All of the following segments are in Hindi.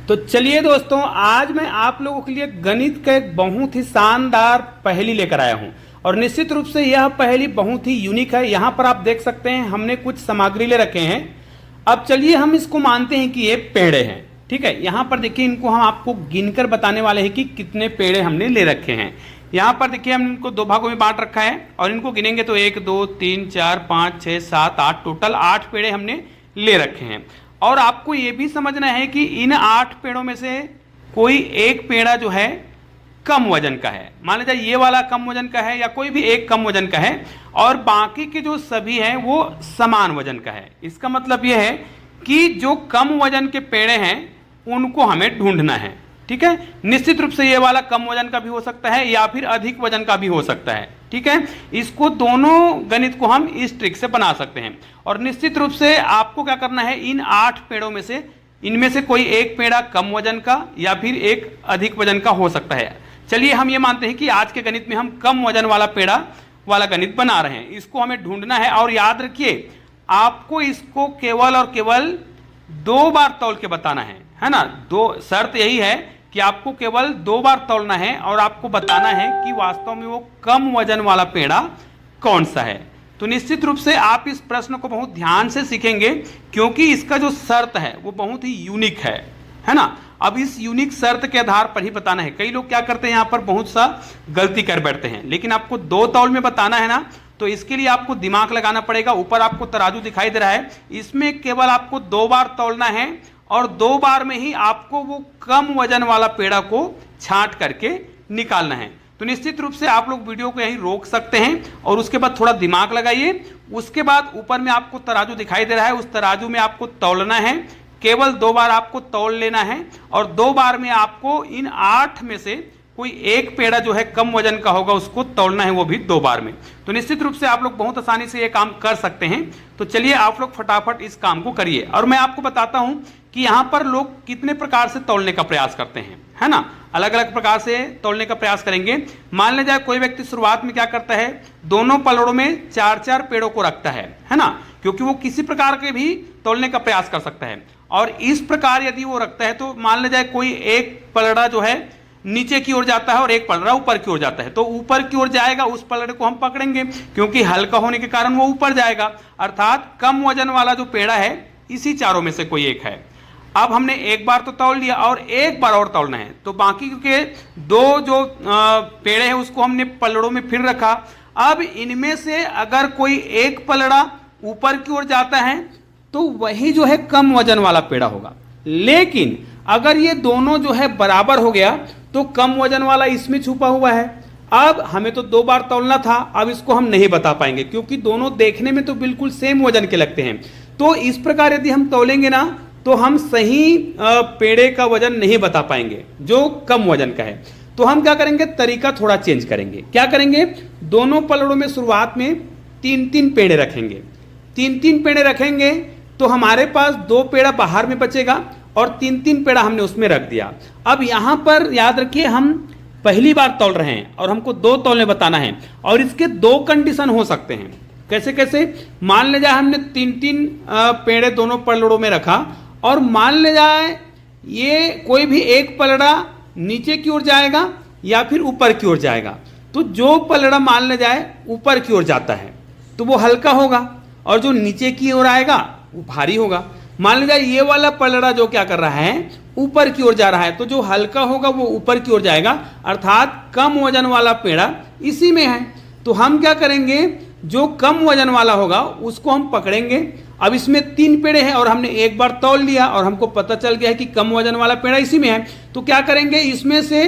तो चलिए दोस्तों, आज मैं आप लोगों के लिए गणित का एक बहुत ही शानदार पहेली लेकर आया हूं। और निश्चित रूप से यह पहेली बहुत ही यूनिक है। यहाँ पर आप देख सकते हैं हमने कुछ सामग्री ले रखे हैं। अब चलिए हम इसको मानते हैं कि ये पेड़े हैं। ठीक है, यहाँ पर देखिए इनको हम आपको गिनकर बताने वाले हैं कि कितने पेड़े हमने ले रखे हैं। यहाँ पर देखिए हमने इनको दो भागों में बांट रखा है और इनको गिनेंगे तो 1 2 3 4 5 6 7 8, टोटल 8 पेड़े हमने ले रखे हैं। और आपको ये भी समझना है कि इन 8 पेड़ों में से कोई एक पेड़ा जो है कम वजन का है। मान लीजिए ये वाला कम वजन का है या कोई भी एक कम वजन का है और बाकी के जो सभी हैं वो समान वजन का है। इसका मतलब ये है कि जो कम वजन के पेड़े हैं उनको हमें ढूंढना है। ठीक है, निश्चित रूप से ये वाला कम वजन का भी हो सकता है या फिर अधिक वजन का भी हो सकता है। ठीक है, इसको दोनों गणित को हम इस ट्रिक से बना सकते हैं। और निश्चित रूप से आपको क्या करना है, इन 8 पेड़ों में से इनमें से कोई एक पेड़ा कम वजन का या फिर एक अधिक वजन का हो सकता है। चलिए हम ये मानते हैं कि आज के गणित में हम कम वजन वाला पेड़ा वाला गणित बना रहे हैं। इसको हमें ढूंढना है और याद रखिए आपको इसको केवल और केवल 2 बार तौल के बताना है ना। शर्त यही है कि आपको केवल 2 बार तौलना है और आपको बताना है कि वास्तव में वो कम वजन वाला पेड़ा कौन सा है। तो निश्चित रूप से आप इस प्रश्न को बहुत ध्यान से सीखेंगे क्योंकि इसका जो शर्त है वो बहुत ही यूनिक है ना। अब इस यूनिक शर्त के आधार पर ही बताना है। कई लोग क्या करते हैं, यहाँ पर बहुत सा गलती कर बैठते हैं, लेकिन आपको 2 तौल में बताना है ना, तो इसके लिए आपको दिमाग लगाना पड़ेगा। ऊपर आपको तराजू दिखाई दे रहा है, इसमें केवल आपको 2 बार तौलना है और 2 बार में ही आपको वो कम वजन वाला पेड़ा को छांट करके निकालना है। तो निश्चित रूप से आप लोग वीडियो को यहीं रोक सकते हैं और उसके बाद थोड़ा दिमाग लगाइए। उसके बाद ऊपर में आपको तराजू दिखाई दे रहा है, उस तराजू में आपको तौलना है। केवल 2 बार आपको तौल लेना है और 2 बार में आपको इन 8 में से कोई एक पेड़ा जो है कम वजन का होगा उसको तौलना है, वो भी 2 बार में। तो निश्चित रूप से आप लोग बहुत आसानी से ये काम कर सकते हैं। तो चलिए आप लोग फटाफट इस काम को करिए। और मैं आपको बताता हूं कि यहाँ पर लोग कितने प्रकार से तौलने का प्रयास करते हैं, है ना। अलग अलग प्रकार से तौलने का प्रयास करेंगे। मान लीजिए कोई व्यक्ति शुरुआत में क्या करता है, दोनों पलड़ों में 4-4 पेड़ों को रखता है ना, क्योंकि वो किसी प्रकार के भी तौलने का प्रयास कर सकता है। और इस प्रकार यदि वो रखता है तो मान लीजिए कोई एक पलड़ा जो है नीचे की ओर जाता है और एक पलड़ा ऊपर की ओर जाता है, तो ऊपर की ओर जाएगा उस पलड़े को हम पकड़ेंगे क्योंकि हल्का होने के कारण वो ऊपर जाएगा। अर्थात कम वजन वाला जो पेड़ा है इसी चारों में से कोई एक है। अब हमने एक बार तो तौल लिया और एक बार और तौलना है, तो बाकी के 2 जो पेड़े हैं उसको हमने पलड़ों में फिर रखा। अब इनमें से अगर कोई एक पलड़ा ऊपर की ओर जाता है तो वही जो है कम वजन वाला पेड़ा होगा। लेकिन अगर ये दोनों जो है बराबर हो गया तो कम वजन वाला इसमें छुपा हुआ है। अब हमें तो 2 बार तौलना था, अब इसको हम नहीं बता पाएंगे क्योंकि दोनों देखने में तो बिल्कुल सेम वजन के लगते हैं। तो इस प्रकार यदि हम तौलेंगे ना तो हम सही पेड़े का वजन नहीं बता पाएंगे जो कम वजन का है। तो हम क्या करेंगे, तरीका थोड़ा चेंज करेंगे। क्या करेंगे, दोनों पलड़ों में शुरुआत में 3-3 पेड़े रखेंगे। 3-3 पेड़े रखेंगे तो हमारे पास 2 पेड़ा बाहर में बचेगा और 3-3 पेड़ा हमने उसमें रख दिया। अब यहाँ पर याद रखिए हम पहली बार तौल रहे हैं और हमको 2 तौलने बताना है और इसके 2 कंडीशन हो सकते हैं। कैसे कैसे, मान ले जाए हमने 3-3 पेड़े दोनों पलड़ों में रखा और मान ले जाए ये कोई भी एक पलड़ा नीचे की ओर जाएगा या फिर ऊपर की ओर जाएगा। तो जो पलड़ा मान ले जाए ऊपर की ओर जाता है तो वो हल्का होगा और जो नीचे की ओर आएगा वो भारी होगा। मान लीजिए ये वाला पलड़ा जो क्या कर रहा है, ऊपर की ओर जा रहा है, तो जो हल्का होगा वो ऊपर की ओर जाएगा, अर्थात कम वजन वाला पेड़ा इसी में है। तो हम क्या करेंगे, जो कम वजन वाला होगा उसको हम पकड़ेंगे। अब इसमें 3 पेड़े हैं और हमने एक बार तौल लिया और हमको पता चल गया है कि कम वजन वाला पेड़ा इसी में है। तो क्या करेंगे, इसमें से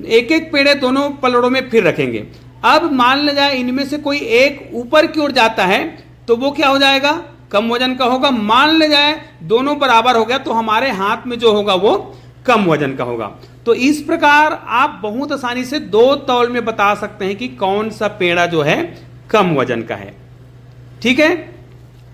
एक पेड़े दोनों पलड़ों में फिर रखेंगे। अब मान ले जाए इनमें से कोई एक ऊपर की ओर जाता है तो वो क्या हो जाएगा, कम वजन का होगा। मान ले जाए दोनों बराबर हो गया तो हमारे हाथ में जो होगा वो कम वजन का होगा। तो इस प्रकार आप बहुत आसानी से 2 तौल में बता सकते हैं कि कौन सा पेड़ा जो है कम वजन का है। ठीक है,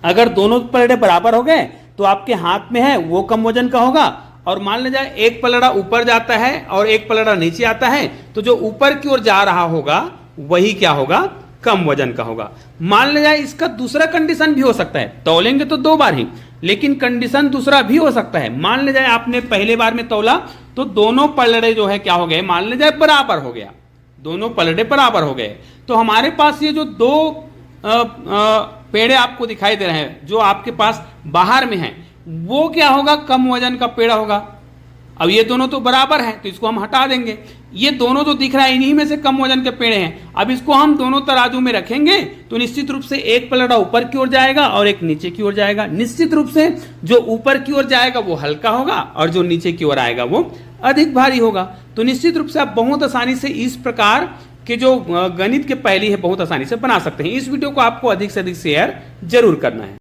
अगर दोनों पलड़े बराबर हो गए तो आपके हाथ में है वो कम वजन का होगा। और मान ले जाए एक पलड़ा ऊपर जाता है और एक पलड़ा नीचे आता है तो जो ऊपर की ओर जा रहा होगा वही क्या होगा, कम वजन का होगा। मान ले जाए इसका दूसरा कंडीशन भी हो सकता है, तौलेंगे तो 2 बार ही, लेकिन कंडीशन दूसरा भी हो सकता है। मान ले जाए आपने पहले बार में तौला तो दोनों पलड़े जो है क्या हो गए, मान ले जाए बराबर हो गया, दोनों पलड़े बराबर हो गए, तो हमारे पास ये जो दो पेड़े आपको दिखाई दे रहे हैं जो आपके पास बाहर में हैं, वो क्या होगा, कम वजन का पेड़ा होगा। अब ये दोनों तो बराबर हैं तो इसको हम हटा देंगे। ये दोनों जो दिख रहा है इन्हीं में से कम वजन के पेड़े हैं। अब इसको हम दोनों तराजू में रखेंगे तो निश्चित रूप से एक पलड़ा ऊपर की ओर जाएगा और एक नीचे की ओर जाएगा। निश्चित रूप से जो ऊपर की ओर जाएगा वो हल्का होगा और जो नीचे की ओर आएगा वो अधिक भारी होगा। तो निश्चित रूप से आप बहुत आसानी से इस प्रकार के जो गणित के पहेली है बहुत आसानी से बना सकते हैं। इस वीडियो को आपको अधिक से अधिक शेयर जरूर करना है।